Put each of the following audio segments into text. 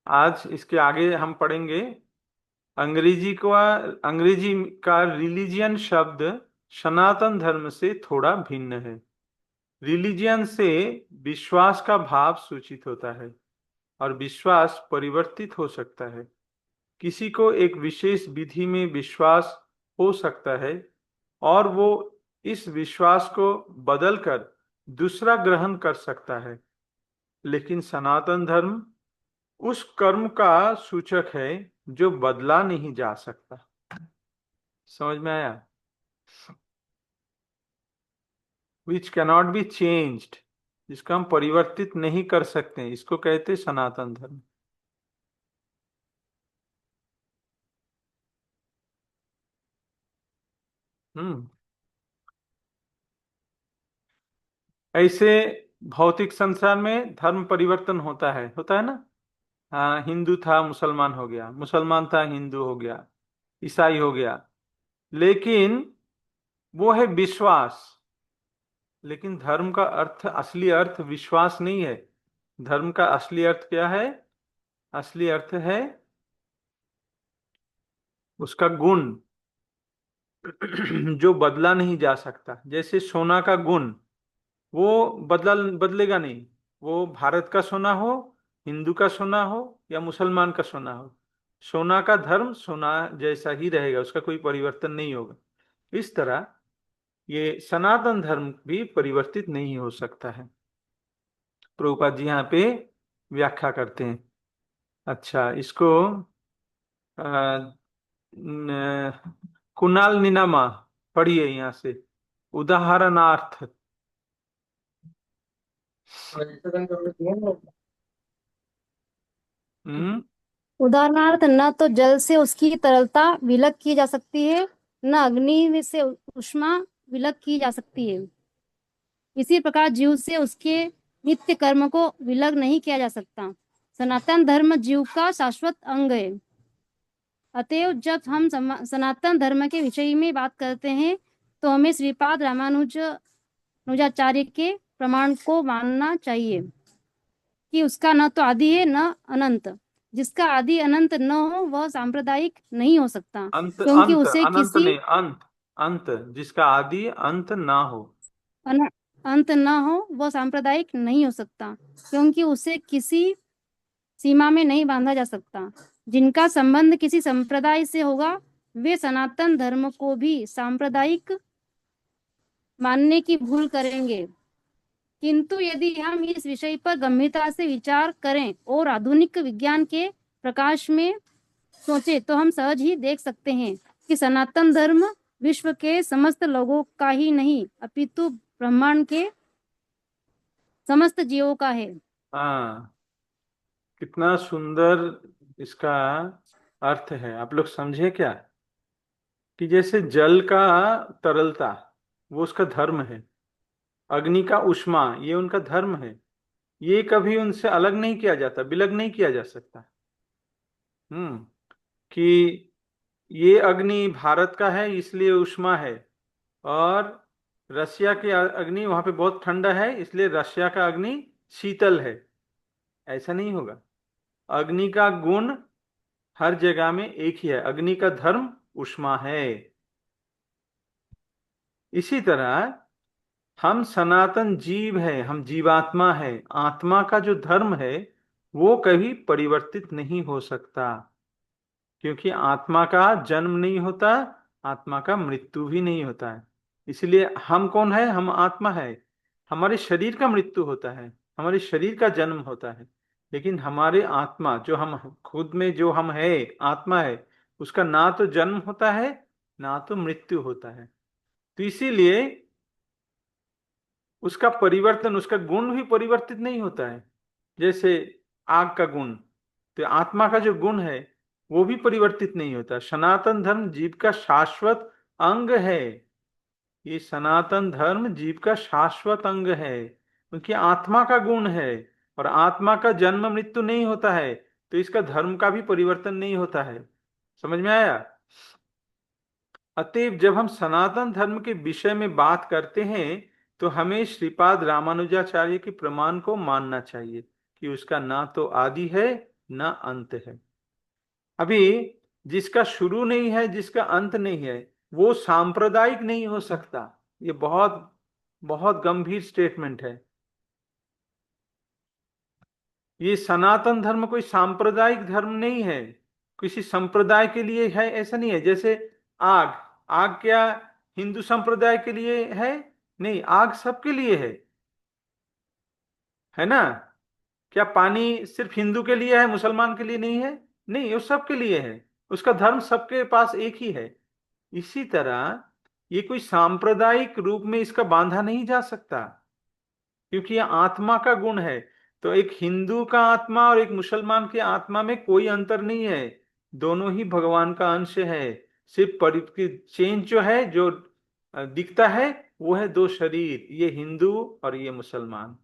आज इसके आगे हम पढ़ेंगे। अंग्रेजी का रिलीजियन शब्द सनातन धर्म से थोड़ा भिन्न है। रिलीजियन से विश्वास का भाव सूचित होता है और विश्वास परिवर्तित हो सकता है। किसी को एक विशेष विधि में विश्वास हो सकता है और वो इस विश्वास को बदलकर दूसरा ग्रहण कर सकता है, लेकिन सनातन धर्म उस कर्म का सूचक है जो बदला नहीं जा सकता। समझ में आया? विच कैनॉट बी चेंज्ड, जिसको हम परिवर्तित नहीं कर सकते, इसको कहते सनातन धर्म। हम्म। ऐसे भौतिक संसार में धर्म परिवर्तन होता है ना। हाँ, हिंदू था मुसलमान हो गया, मुसलमान था हिंदू हो गया, ईसाई हो गया, लेकिन वो है विश्वास। लेकिन धर्म का अर्थ, असली अर्थ विश्वास नहीं है। धर्म का असली अर्थ क्या है? असली अर्थ है उसका गुण जो बदला नहीं जा सकता। जैसे सोना का गुण, वो बदलेगा नहीं। वो भारत का सोना हो, हिंदू का सोना हो या मुसलमान का सोना हो, सोना का धर्म सोना जैसा ही रहेगा, उसका कोई परिवर्तन नहीं होगा। इस तरह ये सनातन धर्म भी परिवर्तित नहीं हो सकता है। प्रभुपाद जी यहाँ पे व्याख्या करते हैं। अच्छा, इसको अ, कुणाल निनामा पढ़िए यहाँ से। उदाहरणार्थ। हम्म। उदाहरणार्थ, न तो जल से उसकी तरलता विलक की जा सकती है, न अग्नि से ऊष्मा विलक की जा सकती है। इसी प्रकार जीव से उसके नित्य कर्म को विलग नहीं किया जा सकता। सनातन धर्म जीव का शाश्वत अंग है। अतएव जब हम सनातन धर्म के विषय में बात करते हैं तो हमें श्रीपाद रामानुजाचार्य के प्रमाण को मानना चाहिए कि उसका न तो आदि है न अनंत। जिसका आदि अनंत न हो वह सांप्रदायिक नहीं हो सकता, अंत क्योंकि अंत उसे अनंत किसी नहीं, अंत। अंत जिसका आदि अंत ना हो। अन, अंत न हो वह सांप्रदायिक नहीं हो सकता, क्योंकि उसे किसी सीमा में नहीं बांधा जा सकता। जिनका संबंध किसी संप्रदाय से होगा वे सनातन धर्म को भी सांप्रदायिक मानने की भूल करेंगे। किंतु यदि हम इस विषय पर गंभीरता से विचार करें और आधुनिक विज्ञान के प्रकाश में सोचें तो हम सहज ही देख सकते हैं कि सनातन धर्म विश्व के समस्त लोगों का ही नहीं अपितु ब्रह्मांड के समस्त जीवों का है। हाँ, कितना सुंदर इसका अर्थ है। आप लोग समझे क्या? कि जैसे जल का तरलता, वो उसका धर्म है। अग्नि का ऊष्मा, ये उनका धर्म है। ये कभी उनसे अलग नहीं किया जाता, विलग नहीं किया जा सकता। कि ये अग्नि भारत का है इसलिए ऊष्मा है, और रशिया की अग्नि वहां पे बहुत ठंडा है इसलिए रशिया का अग्नि शीतल है। ऐसा नहीं होगा। अग्नि का गुण हर जगह में एक ही है। अग्नि का धर्म ऊष्मा है। इसी तरह हम सनातन जीव हैं, हम जीवात्मा है। आत्मा का जो धर्म है वो कभी परिवर्तित नहीं हो सकता, क्योंकि आत्मा का जन्म नहीं होता, आत्मा का मृत्यु भी नहीं होता है। इसलिए हम कौन है? हम आत्मा है। हमारे शरीर का मृत्यु होता है, हमारे शरीर का जन्म होता है, लेकिन हमारे आत्मा जो हम खुद में जो हम है, आत्मा है, उसका ना तो जन्म होता है ना तो मृत्यु होता है। तो इसीलिए उसका परिवर्तन, उसका गुण भी परिवर्तित नहीं होता है। जैसे आग का गुण, तो आत्मा का जो गुण है वो भी परिवर्तित नहीं होता। सनातन धर्म जीव का शाश्वत अंग है। ये सनातन धर्म जीव का शाश्वत अंग है, क्योंकि आत्मा का गुण है। और आत्मा का जन्म मृत्यु नहीं होता है, तो इसका धर्म का भी परिवर्तन नहीं होता है। समझ में आया? अतएव जब हम सनातन धर्म के विषय में बात करते हैं तो हमें श्रीपाद रामानुजाचार्य के प्रमाण को मानना चाहिए कि उसका ना तो आदि है न अंत है। अभी जिसका शुरू नहीं है, जिसका अंत नहीं है, वो सांप्रदायिक नहीं हो सकता। ये बहुत बहुत गंभीर स्टेटमेंट है। ये सनातन धर्म कोई सांप्रदायिक धर्म नहीं है, किसी संप्रदाय के लिए है ऐसा नहीं है। जैसे आग, आग क्या हिंदू संप्रदाय के लिए है? नहीं, आग सबके लिए है ना। क्या पानी सिर्फ हिंदू के लिए है, मुसलमान के लिए नहीं है? नहीं, वो सबके लिए है। उसका धर्म सबके पास एक ही है। इसी तरह ये कोई सांप्रदायिक रूप में इसका बांधा नहीं जा सकता, क्योंकि यह आत्मा का गुण है। तो एक हिंदू का आत्मा और एक मुसलमान के आत्मा में कोई अंतर नहीं है, दोनों ही भगवान का अंश है। सिर्फ चेंज जो है, जो दिखता है, वो है दो शरीर, ये हिंदू और ये मुसलमान।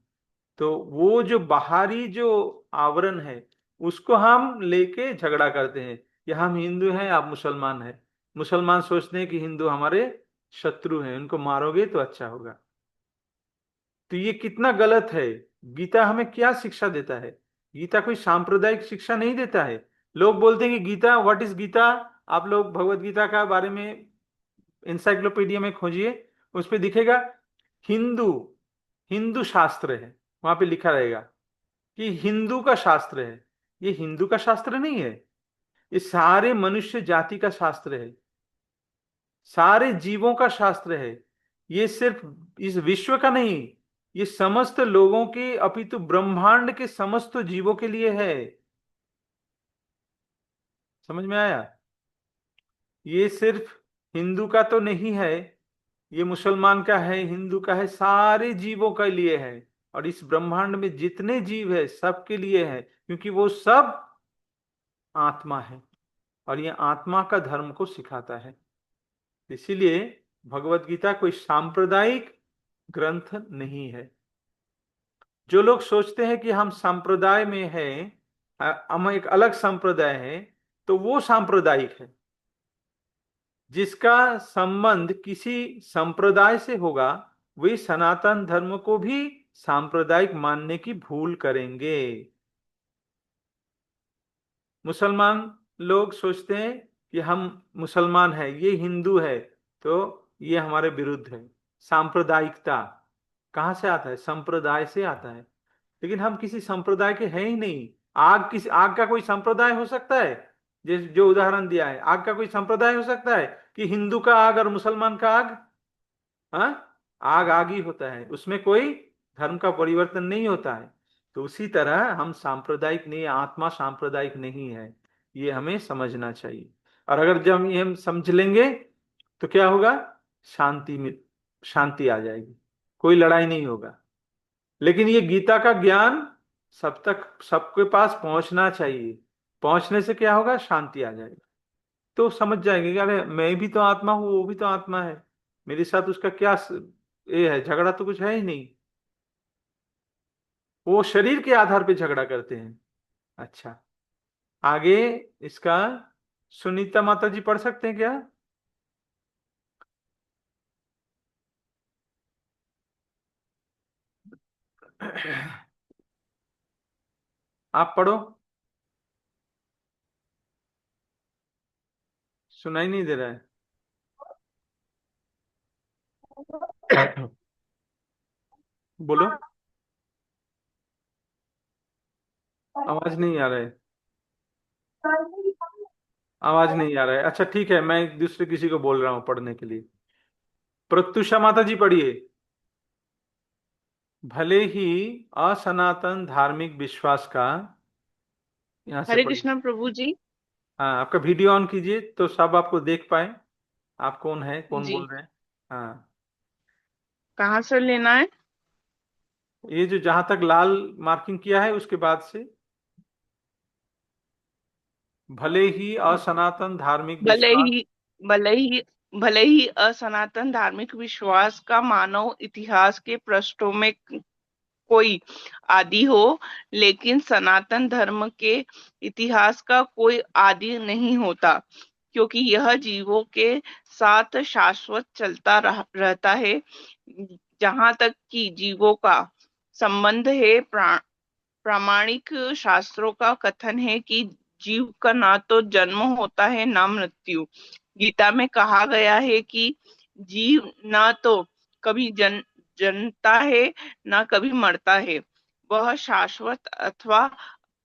तो वो जो बाहरी जो आवरण है, उसको हम लेके झगड़ा करते हैं, कि हम हिंदू हैं, आप मुसलमान हैं। मुसलमान सोचते हैं कि हिंदू हमारे शत्रु हैं, उनको मारोगे तो अच्छा होगा। तो ये कितना गलत है। गीता हमें क्या शिक्षा देता है? गीता कोई सांप्रदायिक शिक्षा नहीं देता है। लोग बोलते हैं कि गीता, व्हाट इज गीता। आप लोग भगवत गीता का बारे में इंसाइक्लोपीडिया में खोजिए, उस पर दिखेगा हिंदू, हिंदू शास्त्र है, वहां पे लिखा रहेगा कि हिंदू का शास्त्र है। ये हिंदू का शास्त्र नहीं है, ये सारे मनुष्य जाति का शास्त्र है, सारे जीवों का शास्त्र है। ये सिर्फ इस विश्व का नहीं, ये समस्त लोगों के, अपितु ब्रह्मांड के समस्त जीवों के लिए है। समझ में आया? ये सिर्फ हिंदू का तो नहीं है, ये मुसलमान का है, हिंदू का है, सारे जीवों के लिए है। और इस ब्रह्मांड में जितने जीव है सबके लिए है, क्योंकि वो सब आत्मा है, और ये आत्मा का धर्म को सिखाता है। इसीलिए भगवत गीता कोई सांप्रदायिक ग्रंथ नहीं है। जो लोग सोचते हैं कि हम संप्रदाय में हैं, हम एक अलग संप्रदाय है, तो वो सांप्रदायिक है। जिसका संबंध किसी संप्रदाय से होगा, वे सनातन धर्म को भी सांप्रदायिक मानने की भूल करेंगे। मुसलमान लोग सोचते हैं कि हम मुसलमान हैं, ये हिंदू है, तो ये हमारे विरुद्ध है। सांप्रदायिकता कहाँ से आता है? संप्रदाय से आता है। लेकिन हम किसी संप्रदाय के हैं ही नहीं। आग का कोई संप्रदाय हो सकता है? जिस जो उदाहरण दिया है, आग का कोई संप्रदाय हो सकता है कि हिंदू का आग और मुसलमान का आग? हाँ, आग आग ही होता है, उसमें कोई धर्म का परिवर्तन नहीं होता है। तो उसी तरह हम सांप्रदायिक नहीं, आत्मा सांप्रदायिक नहीं है, ये हमें समझना चाहिए। और अगर जब हम ये हम समझ लेंगे तो क्या होगा? शांति में, शांति आ जाएगी, कोई लड़ाई नहीं होगा। लेकिन ये गीता का ज्ञान सब तक, सबके पास पहुंचना चाहिए। पहुंचने से क्या होगा? शांति आ जाएगी। तो समझ जाएंगे कि अरे मैं भी तो आत्मा हूँ, वो भी तो आत्मा है, मेरे साथ उसका क्या ये है, झगड़ा तो कुछ है ही नहीं। वो शरीर के आधार पे झगड़ा करते हैं। अच्छा, आगे इसका सुनीता माता जी पढ़ सकते हैं क्या? आप पढ़ो, सुनाई नहीं दे रहा है। बोलो, आवाज नहीं आ रहा है, आवाज नहीं आ रहा है। अच्छा ठीक है, मैं दूसरे किसी को बोल रहा हूँ पढ़ने के लिए। प्रत्युषा माता जी पढ़िए। भले ही असनातन धार्मिक विश्वास का, यहां से हरे पढ़िए। कृष्णा प्रभु जी। हाँ, आपका वीडियो ऑन कीजिए तो सब आपको देख पाए, आप कौन है, कौन जी, बोल रहे हैं। हाँ, कहाँ से लेना है? ये जो जहां तक लाल मार्किंग किया है उसके बाद से, भले ही असनातन धार्मिक भले विश्वास। ही भले ही भले ही असनातन धार्मिक विश्वास का मानव इतिहास के पृष्ठों में कोई आदि हो, लेकिन सनातन धर्म के इतिहास का कोई आदि नहीं होता, क्योंकि यह जीवों के साथ शाश्वत चलता रहता है। जहां तक कि जीवों का संबंध है, प्रामाणिक शास्त्रों का कथन है कि जीव का ना तो जन्म होता है ना मृत्यु। गीता में कहा गया है कि जीव ना तो कभी जन्मता है ना कभी मरता है, वह शाश्वत अथवा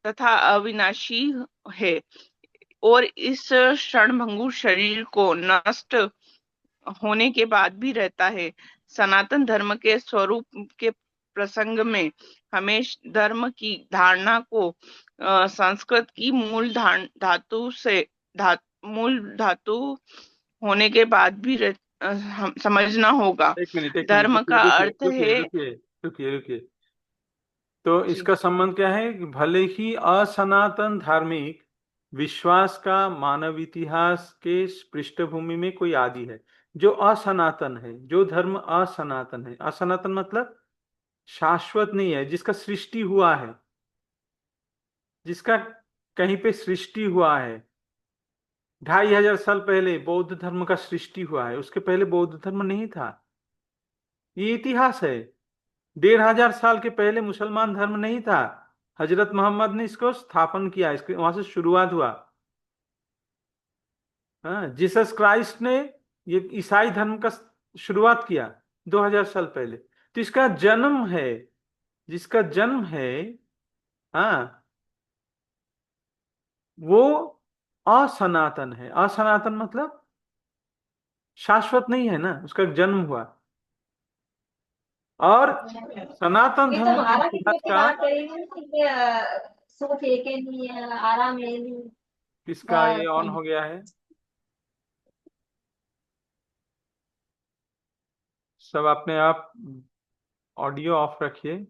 तथा अविनाशी है और इस क्षणभंगुर शरीर को नष्ट होने के बाद भी रहता है। सनातन धर्म के स्वरूप के प्रसंग में हमें धर्म की धारणा को संस्कृत की मूल धातु से मूल धातु होने के बाद भी हम समझना होगा। एक मिनट धर्म रुकिए का रुकिए अर्थ रुकिए है रुकिए रुकिए रुकिए। तो जी इसका संबंध क्या है कि भले ही असनातन धार्मिक विश्वास का मानव इतिहास के पृष्ठभूमि में कोई आदि है, जो असनातन है, जो धर्म असनातन है, असनातन मतलब शाश्वत नहीं है, जिसका सृष्टि हुआ है, जिसका कहीं पे सृष्टि हुआ है। 2500 साल पहले बौद्ध धर्म का सृष्टि हुआ है, उसके पहले बौद्ध धर्म नहीं था। ये इतिहास है। 1500 साल के पहले मुसलमान धर्म नहीं था, हजरत मोहम्मद ने इसको स्थापन किया, इसके वहां से शुरुआत हुआ। हाँ, जीसस क्राइस्ट ने ये ईसाई धर्म का शुरुआत किया 2000 साल पहले। तो इसका जन्म है, जिसका जन्म है, हाँ, वो असनातन है। असनातन मतलब शाश्वत नहीं है ना, उसका जन्म हुआ। और सनातन ये धर्म के तुम्हारा इतिहास कितने की का, बात करी है कि सुख एक ही नहीं है, आराम है नहीं। किसका ये बस ऑन हो गया है? सब अपने आप ऑडियो ऑफ रखिए।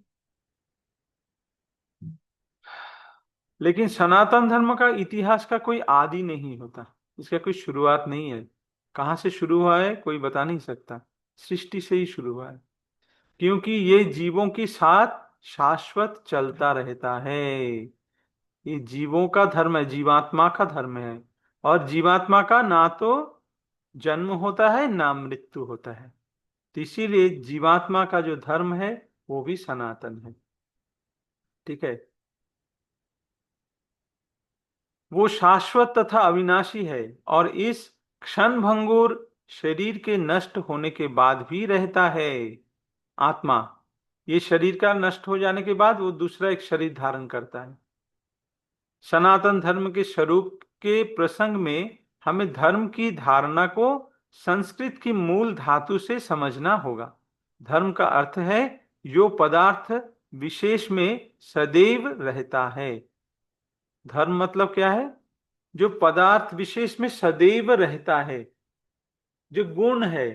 लेकिन सनातन धर्म का इतिहास का कोई आदि नहीं होता, इसका कोई शुरुआत नहीं है। कहाँ से शुरू हुआ है कोई बता नहीं सकता, सृष्टि से ही शुरू हुआ है, क्योंकि ये जीवों के साथ शाश्वत चलता रहता है। ये जीवों का धर्म है, जीवात्मा का धर्म है। और जीवात्मा का ना तो जन्म होता है ना मृत्यु होता है, तो इसीलिए जीवात्मा का जो धर्म है वो भी सनातन है। ठीक है, वो शाश्वत तथा अविनाशी है और इस क्षणभंगुर शरीर के नष्ट होने के बाद भी रहता है। आत्मा ये शरीर का नष्ट हो जाने के बाद वो दूसरा एक शरीर धारण करता है। सनातन धर्म के स्वरूप के प्रसंग में हमें धर्म की धारणा को संस्कृत की मूल धातु से समझना होगा। धर्म का अर्थ है जो पदार्थ विशेष में सदैव रहता है। धर्म मतलब क्या है? जो पदार्थ विशेष में सदैव रहता है, जो गुण है,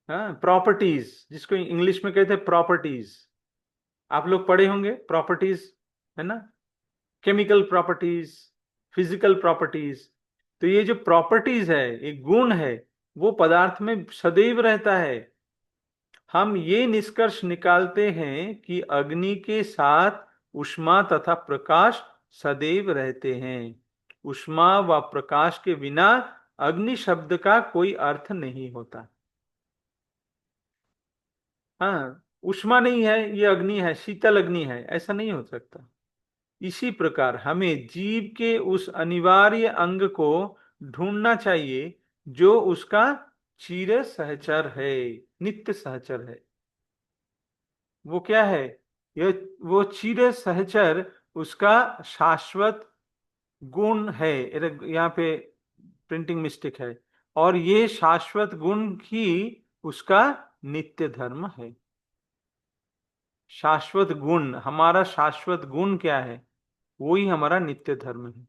हाँ, प्रॉपर्टीज, जिसको इंग्लिश में कहते हैं प्रॉपर्टीज। आप लोग पढ़े होंगे प्रॉपर्टीज, है ना? Chemical properties, physical properties. तो ये जो प्रॉपर्टीज है, एक गुण है, वो पदार्थ में सदैव रहता है। हम ये निष्कर्ष निकालते हैं कि अग्नि के साथ ऊष्मा तथा प्रकाश सदैव रहते हैं। ऊष्मा व प्रकाश के बिना अग्नि शब्द का कोई अर्थ नहीं होता। हाँ, ऊष्मा नहीं है ये अग्नि है, शीतल अग्नि है, ऐसा नहीं हो सकता। इसी प्रकार हमें जीव के उस अनिवार्य अंग को ढूंढना चाहिए जो उसका चिर सहचर है, नित्य सहचर है। वो क्या है? ये वो चिर सहचर उसका शाश्वत गुण है। यहाँ पे प्रिंटिंग मिस्टेक है। और ये शाश्वत गुण ही उसका नित्य धर्म है। शाश्वत गुण, हमारा शाश्वत गुण क्या है? वो ही हमारा नित्य धर्म है।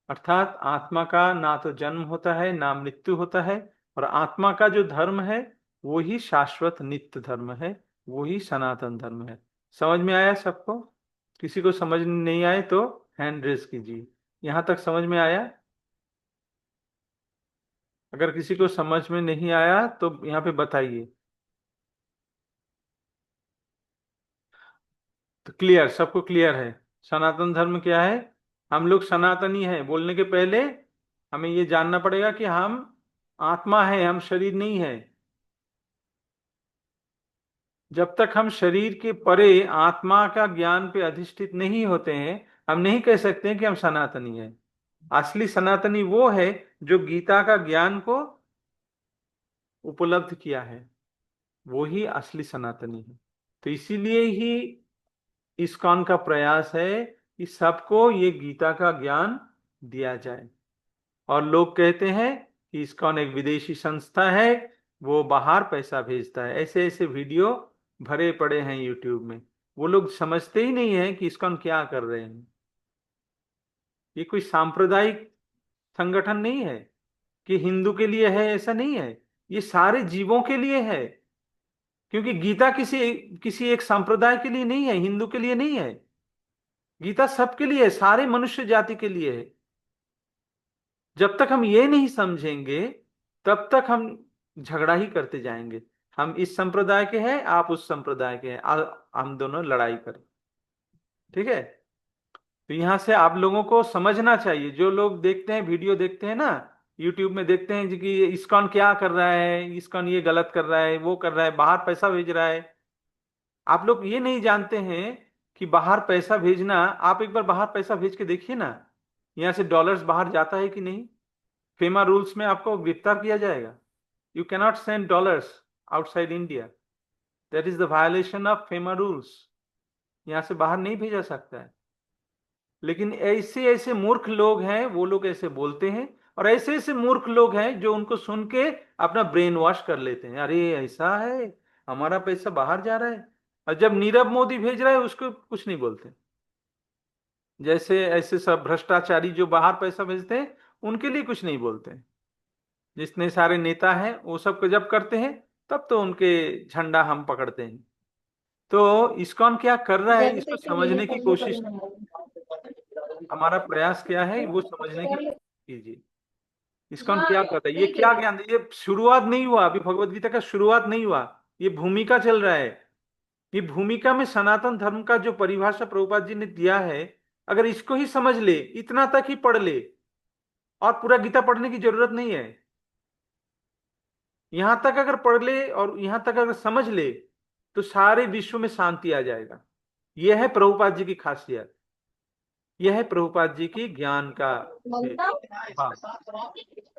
अर्थात आत्मा का ना तो जन्म होता है ना मृत्यु होता है, और आत्मा का जो धर्म है वो ही शाश्वत नित्य धर्म है, वो ही सनातन धर्म है। समझ में आया सबको? किसी को समझ नहीं आए तो हैंड रेज कीजिए। यहां तक समझ में आया? अगर किसी को समझ में नहीं आया तो यहाँ पे बताइए। तो क्लियर, सबको क्लियर है? सनातन धर्म क्या है? हम लोग सनातनी हैं बोलने के पहले हमें ये जानना पड़ेगा कि हम आत्मा है, हम शरीर नहीं है। जब तक हम शरीर के परे आत्मा का ज्ञान पे अधिष्ठित नहीं होते हैं, हम नहीं कह सकते हैं कि हम सनातनी हैं। असली सनातनी वो है जो गीता का ज्ञान को उपलब्ध किया है, वो ही असली सनातनी है। तो इसीलिए ही इस्कॉन का प्रयास है कि सबको ये गीता का ज्ञान दिया जाए। और लोग कहते हैं कि इस्कॉन एक विदेशी संस्था है, वो बाहर पैसा भेजता है। ऐसे ऐसे वीडियो भरे पड़े हैं यूट्यूब में। वो लोग समझते ही नहीं है कि इस्कॉन क्या कर रहे हैं। ये कोई सांप्रदायिक संगठन नहीं है कि हिंदू के लिए है, ऐसा नहीं है। ये सारे जीवों के लिए है, क्योंकि गीता किसी किसी एक संप्रदाय के लिए नहीं है, हिंदू के लिए नहीं है। गीता सबके लिए है, सारे मनुष्य जाति के लिए है। जब तक हम ये नहीं समझेंगे तब तक हम झगड़ा ही करते जाएंगे। हम इस संप्रदाय के हैं, आप उस संप्रदाय के हैं, हम दोनों लड़ाई करें। ठीक है। तो यहां से आप लोगों को समझना चाहिए, जो लोग देखते हैं, वीडियो देखते हैं ना, यूट्यूब में देखते हैं जी कि इस्कॉन क्या कर रहा है, इस्कॉन ये गलत कर रहा है, वो कर रहा है, बाहर पैसा भेज रहा है। आप लोग ये नहीं जानते हैं कि बाहर पैसा भेजना, आप एक बार बाहर पैसा भेज के देखिए ना, यहाँ से डॉलर्स बाहर जाता है कि नहीं। फेमा रूल्स में आपको गिरफ्तार किया जाएगा। You cannot send dollars outside India, that is the violation of FEMA rules. यहाँ से बाहर नहीं भेजा सकता है। लेकिन ऐसे ऐसे मूर्ख लोग हैं, वो लोग ऐसे बोलते हैं, और ऐसे ऐसे मूर्ख लोग हैं जो उनको सुन के अपना ब्रेन वॉश कर लेते हैं। अरे ऐसा है, हमारा पैसा बाहर जा रहा है, और जब नीरव मोदी भेज रहा है उसको कुछ नहीं बोलते। जैसे ऐसे सब भ्रष्टाचारी जो बाहर पैसा भेजते हैं उनके लिए कुछ नहीं बोलते। जितने सारे नेता हैं वो सब जब करते हैं तब तो उनके झंडा हम पकड़ते हैं। तो इस्कॉन क्या कर रहा है, इसको रेपुटेशन यही समझने की करनी कोशिश, पड़ेगी। हमारा प्रयास क्या है वो समझने की कीजिए। इस्कॉन हाँ क्या करता है, ये सही कह क्या रहे ज्ञान, ये शुरुआत नहीं हुआ, अभी भगवत गीता का शुरुआत नहीं हुआ, ये भूमिका चल रहा है। ये भूमिका में सनातन धर्म का जो परिभाषा प्रभुपाद जी ने दिया है, अगर इसको ही समझ ले, इतना तक ही पढ़ ले, और पूरा गीता पढ़ने की जरूरत नहीं है। यहां तक अगर पढ़ ले और यहां तक अगर समझ ले तो सारे विश्व में शांति आ जाएगा। यह है प्रभुपाद जी की खासियत, यह है प्रभुपाद जी की ज्ञान का ये ममता भाव।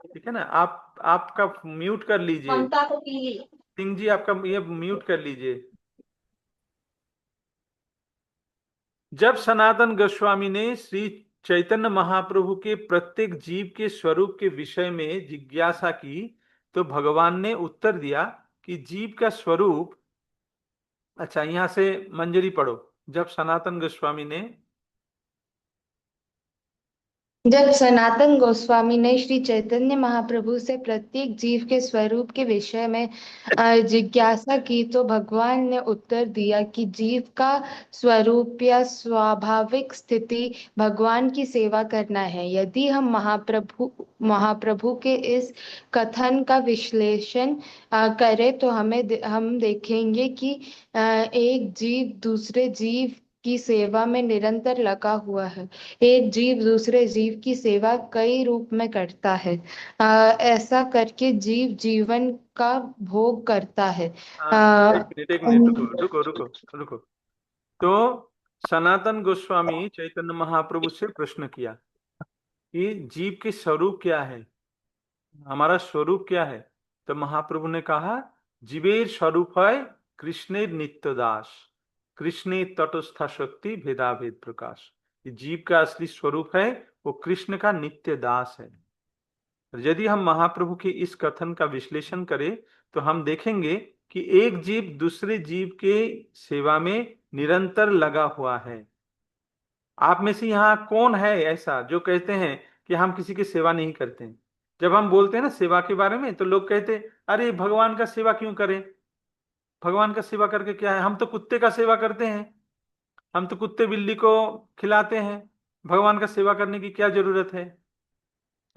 ठीक है ना। आप आपका म्यूट कर लीजिए, ममता को पी। सिंह जी आपका ये म्यूट कर लीजिए। जब सनातन गोस्वामी ने श्री चैतन्य महाप्रभु के प्रत्येक जीव के स्वरूप के विषय में जिज्ञासा की, तो भगवान ने उत्तर दिया कि जीव का स्वरूप, अच्छा यहां से मंजरी पढ़ो। जब सनातन गोस्वामी ने, जब सनातन गोस्वामी ने श्री चैतन्य महाप्रभु से प्रत्येक जीव के स्वरूप के विषय में जिज्ञासा की, तो भगवान ने उत्तर दिया कि जीव का स्वरूप या स्वाभाविक स्थिति भगवान की सेवा करना है। यदि हम महाप्रभु के इस कथन का विश्लेषण करें तो हम देखेंगे कि एक जीव दूसरे जीव की सेवा में निरंतर लगा हुआ है। एक जीव दूसरे जीव की सेवा कई रूप में करता है। ऐसा करके जीव जीवन का भोग करता है। एक मिनट रुको रुको रुको रुको। तो सनातन गोस्वामी चैतन्य महाप्रभु से प्रश्न किया कि जीव के स्वरूप क्या है, हमारा स्वरूप क्या है। तो महाप्रभु ने कहा, जीवेर स्वरूप है कृष्णेर नित्य दास, कृष्णे तटस्था शक्ति भेदाभेद प्रकाश। ये जीव का असली स्वरूप है, वो कृष्ण का नित्य दास है। यदि हम महाप्रभु के इस कथन का विश्लेषण करें तो हम देखेंगे कि एक जीव दूसरे जीव के सेवा में निरंतर लगा हुआ है। आप में से यहाँ कौन है ऐसा जो कहते हैं कि हम किसी की सेवा नहीं करते हैं। जब हम बोलते हैं ना सेवा के बारे में, तो लोग कहते हैं अरे भगवान का सेवा क्यों करें, भगवान का सेवा करके क्या है, हम तो कुत्ते का सेवा करते हैं, हम तो कुत्ते बिल्ली को खिलाते हैं, भगवान का सेवा करने की क्या जरूरत है।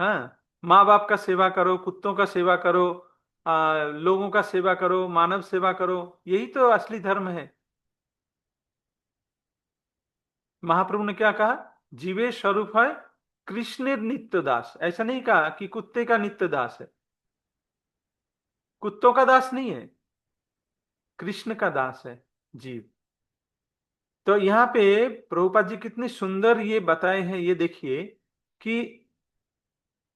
हाँ, माँ बाप का सेवा करो, कुत्तों का सेवा करो, लोगों का सेवा करो, मानव सेवा करो, यही तो असली धर्म है। महाप्रभु ने क्या कहा, जीवे स्वरूप है कृष्ण नित्य दास। ऐसा नहीं कहा कि कुत्ते का नित्य दास है, कुत्तों का दास नहीं है। कृष्ण का दास है जीव। तो यहाँ पे प्रभुपाद जी कितनी सुंदर ये बताए हैं, ये देखिए कि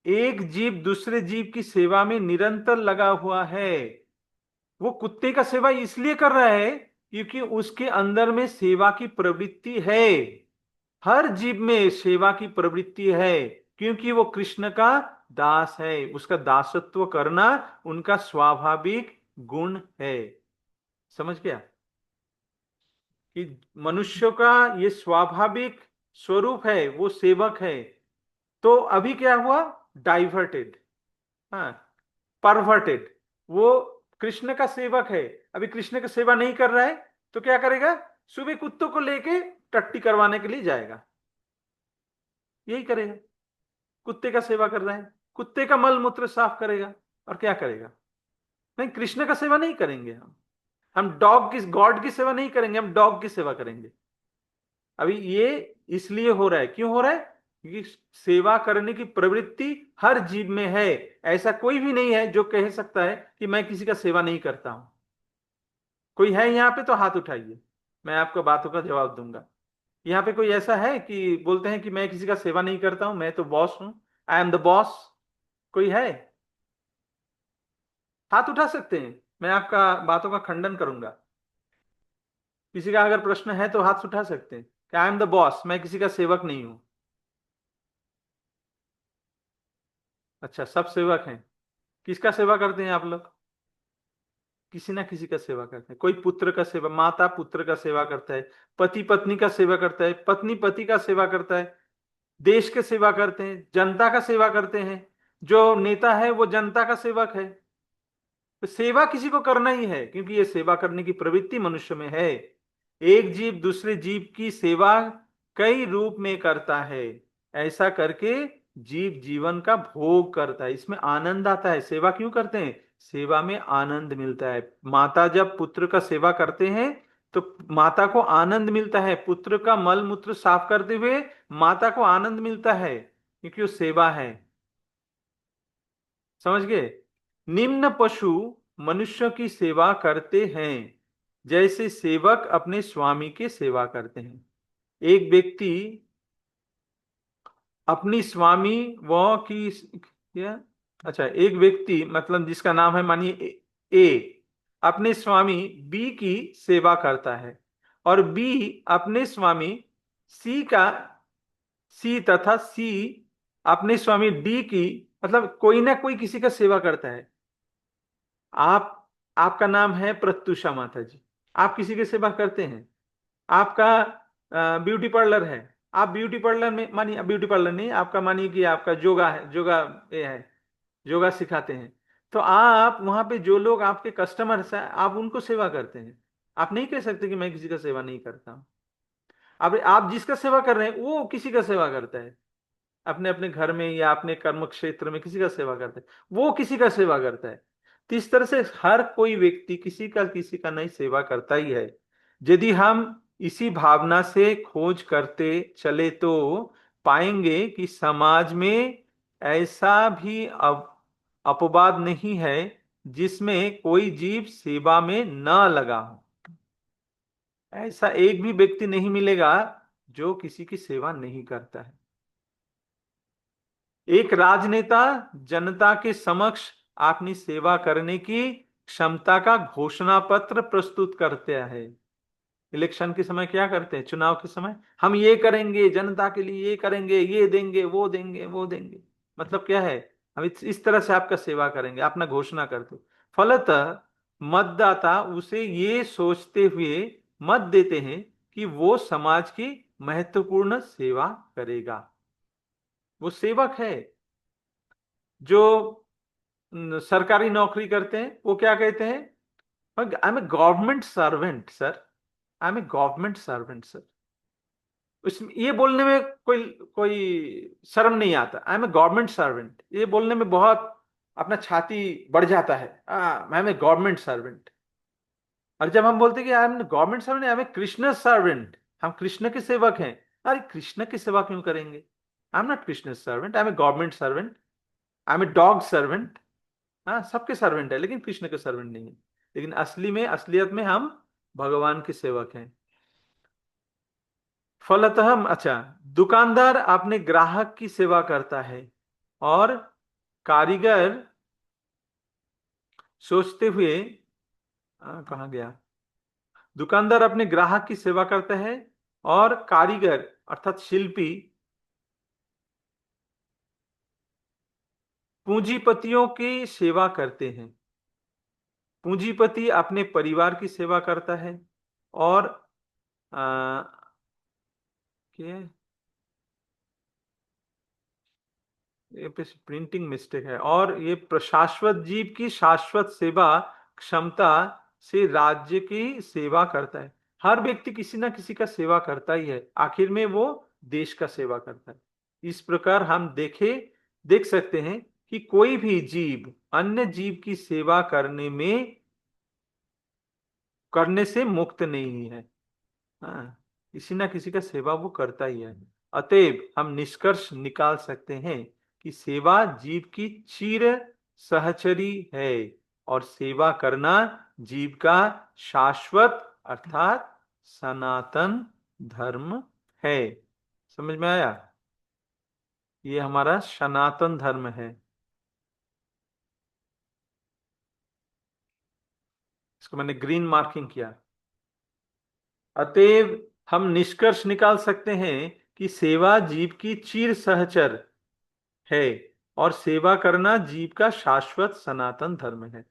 एक जीव दूसरे जीव की सेवा में निरंतर लगा हुआ है। वो कुत्ते का सेवा इसलिए कर रहा है क्योंकि उसके अंदर में सेवा की प्रवृत्ति है। हर जीव में सेवा की प्रवृत्ति है क्योंकि वो कृष्ण का दास है। उसका दासत्व करना उनका स्वाभाविक गुण है। समझ गया कि मनुष्य का ये स्वाभाविक स्वरूप है, वो सेवक है। तो अभी क्या हुआ, डाइवर्टेड, हाँ, परवर्टेड। वो कृष्ण का सेवक है, अभी कृष्ण की सेवा नहीं कर रहा है, तो क्या करेगा, सुबह कुत्तों को लेके टट्टी करवाने के लिए जाएगा, यही करेगा। कुत्ते का सेवा कर रहे हैं, कुत्ते का मल मूत्र साफ करेगा और क्या करेगा। नहीं, कृष्ण का सेवा नहीं करेंगे हम डॉग की, गॉड की सेवा नहीं करेंगे, हम डॉग की सेवा करेंगे। अभी ये इसलिए हो रहा है, क्यों हो रहा है, क्योंकि सेवा करने की प्रवृत्ति हर जीव में है। ऐसा कोई भी नहीं है जो कह सकता है कि मैं किसी का सेवा नहीं करता हूं। कोई है यहाँ पे तो हाथ उठाइए, मैं आपको बातों का जवाब दूंगा। यहाँ पे कोई ऐसा है कि बोलते हैं कि मैं किसी का सेवा नहीं करता हूं, मैं तो बॉस हूं, आई एम द बॉस? कोई है? हाथ उठा सकते हैं, मैं आपका बातों का खंडन करूंगा। किसी का अगर प्रश्न है तो हाथ उठा सकते हैं कि आई एम द बॉस, मैं किसी का सेवक नहीं हूं। अच्छा, सब सेवक हैं। किसका सेवा करते हैं आप लोग? किसी ना किसी का सेवा करते हैं। कोई पुत्र का सेवा, माता पुत्र का सेवा करता है, पति पत्नी का सेवा करता है, पत्नी पति का सेवा करता है, देश के सेवा करते हैं, जनता का सेवा करते हैं। जो नेता है वो जनता का सेवक है। तो सेवा किसी को करना ही है क्योंकि ये सेवा करने की प्रवृत्ति मनुष्य में है। एक जीव दूसरे जीव की सेवा कई रूप में करता है। ऐसा करके जीव जीवन का भोग करता है, इसमें आनंद आता है। सेवा क्यों करते हैं? सेवा में आनंद मिलता है। माता जब पुत्र का सेवा करते हैं तो माता को आनंद मिलता है। पुत्र का मल मूत्र साफ करते हुए माता को आनंद मिलता है क्योंकि वो सेवा है। समझ गए? निम्न पशु मनुष्य की सेवा करते हैं जैसे सेवक अपने स्वामी की सेवा करते हैं। एक व्यक्ति अपनी स्वामी व की क्या, अच्छा, एक व्यक्ति मतलब जिसका नाम है मानिए ए अपने स्वामी बी की सेवा करता है और बी अपने स्वामी सी का, सी तथा सी अपने स्वामी डी की, मतलब कोई ना कोई किसी का सेवा करता है। आप, आपका नाम है प्रत्युषा माता जी, आप किसी की सेवा करते हैं। आपका ब्यूटी पार्लर है, आप ब्यूटी पार्लर में, मानिए ब्यूटी पार्लर नहीं, आपका मानिए कि आपका योगा है, योगा ये है, योगा सिखाते हैं। तो आप वहां पे जो लोग आपके कस्टमर्स हैं आप उनको सेवा करते हैं। आप नहीं कह सकते कि मैं किसी का सेवा नहीं करता हूं। अब आप जिसका सेवा कर रहे हैं वो किसी का सेवा करता है, अपने अपने घर में या अपने कर्म क्षेत्र में किसी का सेवा करता है, वो किसी का सेवा करता है। तो इस तरह से हर कोई व्यक्ति किसी का नहीं सेवा करता ही है। यदि हम इसी भावना से खोज करते चले तो पाएंगे कि समाज में ऐसा भी अपवाद नहीं है जिसमें कोई जीव सेवा में न लगा हो। ऐसा एक भी व्यक्ति नहीं मिलेगा जो किसी की सेवा नहीं करता है। एक राजनेता जनता के समक्ष अपनी सेवा करने की क्षमता का घोषणा पत्र प्रस्तुत करते हैं। इलेक्शन के समय क्या करते हैं, चुनाव के समय हम ये करेंगे, जनता के लिए ये करेंगे, ये देंगे, वो देंगे, वो देंगे। मतलब क्या है, हम इस तरह से आपका सेवा करेंगे, अपना घोषणा करते। फलतः मतदाता उसे ये सोचते हुए मत देते हैं कि वो समाज की महत्वपूर्ण सेवा करेगा। वो सेवक है। जो सरकारी नौकरी करते हैं वो क्या कहते हैं, I am a government servant sir, I am a government servant sir. उसमें ये बोलने में कोई कोई शर्म नहीं आता, I am a government servant, ये बोलने में बहुत अपना छाती बढ़ जाता है, I am a government servant. और जब हम बोलते हैं कि I am government servant, I am a Krishna servant, हम कृष्ण के सेवक हैं। अरे कृष्ण की सेवा क्यों करेंगे, I am not Krishna servant, I am a government servant, I am a dog servant. हाँ, सबके सर्वेंट है लेकिन कृष्ण के सर्वेंट नहीं है। लेकिन असलियत में हम भगवान के सेवक हैं। फलतः अच्छा, दुकानदार अपने ग्राहक की सेवा करता है और कारीगर सोचते हुए कहाँ गया, दुकानदार अपने ग्राहक की सेवा करता है और कारीगर अर्थात शिल्पी पूंजीपतियों की सेवा करते हैं। पूंजीपति अपने परिवार की सेवा करता है और क्या ये प्रिंटिंग मिस्टेक है, और ये शाश्वत जीव की शाश्वत सेवा क्षमता से राज्य की सेवा करता है। हर व्यक्ति किसी ना किसी का सेवा करता ही है, आखिर में वो देश का सेवा करता है। इस प्रकार हम देख सकते हैं कि कोई भी जीव अन्य जीव की सेवा करने से मुक्त नहीं है। हाँ, किसी ना किसी का सेवा वो करता ही है। अतएव हम निष्कर्ष निकाल सकते हैं कि सेवा जीव की चिर सहचरी है और सेवा करना जीव का शाश्वत अर्थात सनातन धर्म है। समझ में आया? ये हमारा सनातन धर्म है। इसको मैंने ग्रीन मार्किंग किया। अतएव हम निष्कर्ष निकाल सकते हैं कि सेवा जीव की चिर सहचर है और सेवा करना जीव का शाश्वत सनातन धर्म है।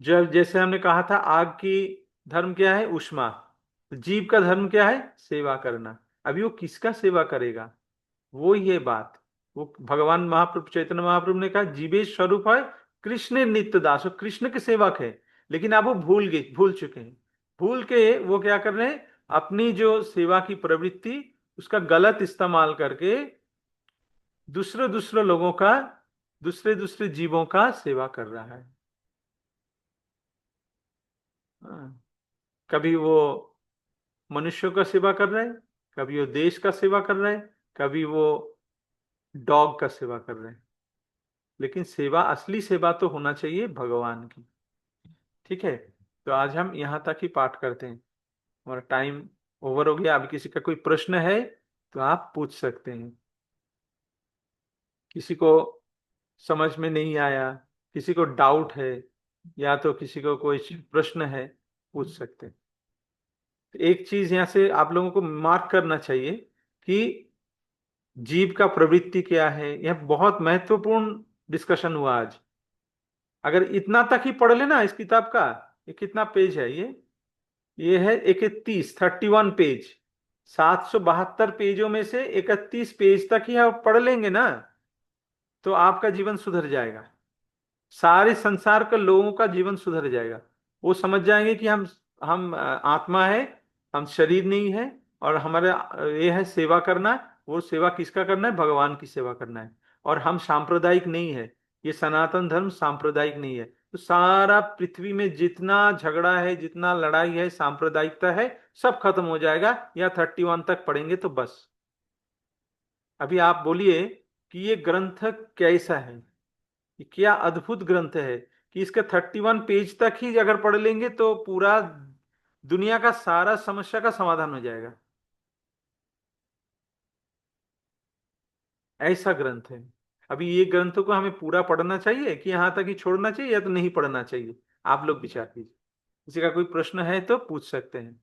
जब जैसे हमने कहा था आग की धर्म क्या है? ऊष्मा। तो जीव का धर्म क्या है? सेवा करना। अभी वो किसका सेवा करेगा, वो ये बात, वो भगवान महाप्रभु चैतन्य महाप्रभु ने कहा जीवेश स्वरूप है कृष्ण नित्य दास, वो कृष्ण के सेवक है। लेकिन अब वो भूल चुके हैं। भूल के वो क्या कर रहे हैं, अपनी जो सेवा की प्रवृत्ति उसका गलत इस्तेमाल करके दूसरे लोगों का, दूसरे जीवों का सेवा कर रहा है। हाँ, कभी वो मनुष्यों का सेवा कर रहे हैं, कभी वो देश का सेवा कर रहे हैं, कभी वो डॉग का सेवा कर रहे हैं। लेकिन सेवा, असली सेवा तो होना चाहिए भगवान की। ठीक है, तो आज हम यहां तक ही पाठ करते हैं। हमारा टाइम ओवर हो गया। अभी किसी का कोई प्रश्न है तो आप पूछ सकते हैं। किसी को समझ में नहीं आया, किसी को डाउट है, या तो किसी को कोई प्रश्न है, पूछ सकते हैं। तो एक चीज यहां से आप लोगों को मार्क करना चाहिए कि जीव का प्रवृत्ति क्या है। यह बहुत महत्वपूर्ण डिस्कशन हुआ आज। अगर इतना तक ही पढ़ लेना इस किताब का, ये कितना पेज है, ये है 31 पेज। 772 पेजों में से 31 पेज तक ही आप पढ़ लेंगे ना, तो आपका जीवन सुधर जाएगा। सारे संसार के लोगों का जीवन सुधर जाएगा। वो समझ जाएंगे कि हम आत्मा है, हम शरीर नहीं है, और हमारे ये है सेवा करना। वो सेवा किसका करना है? भगवान की सेवा करना है। और हम सांप्रदायिक नहीं है, ये सनातन धर्म सांप्रदायिक नहीं है। तो सारा पृथ्वी में जितना झगड़ा है, जितना लड़ाई है, सांप्रदायिकता है, सब खत्म हो जाएगा। या 31 तक पढ़ेंगे तो बस। अभी आप बोलिए कि ये ग्रंथ कैसा है, ये क्या अद्भुत ग्रंथ है कि इसके 31 पेज तक ही अगर पढ़ लेंगे तो पूरा दुनिया का सारा समस्या का समाधान हो जाएगा। ऐसा ग्रंथ है। अभी ये ग्रंथों को हमें पूरा पढ़ना चाहिए कि यहां तक ही छोड़ना चाहिए, या तो नहीं पढ़ना चाहिए? आप लोग विचार कीजिए। किसी का कोई प्रश्न है तो पूछ सकते हैं।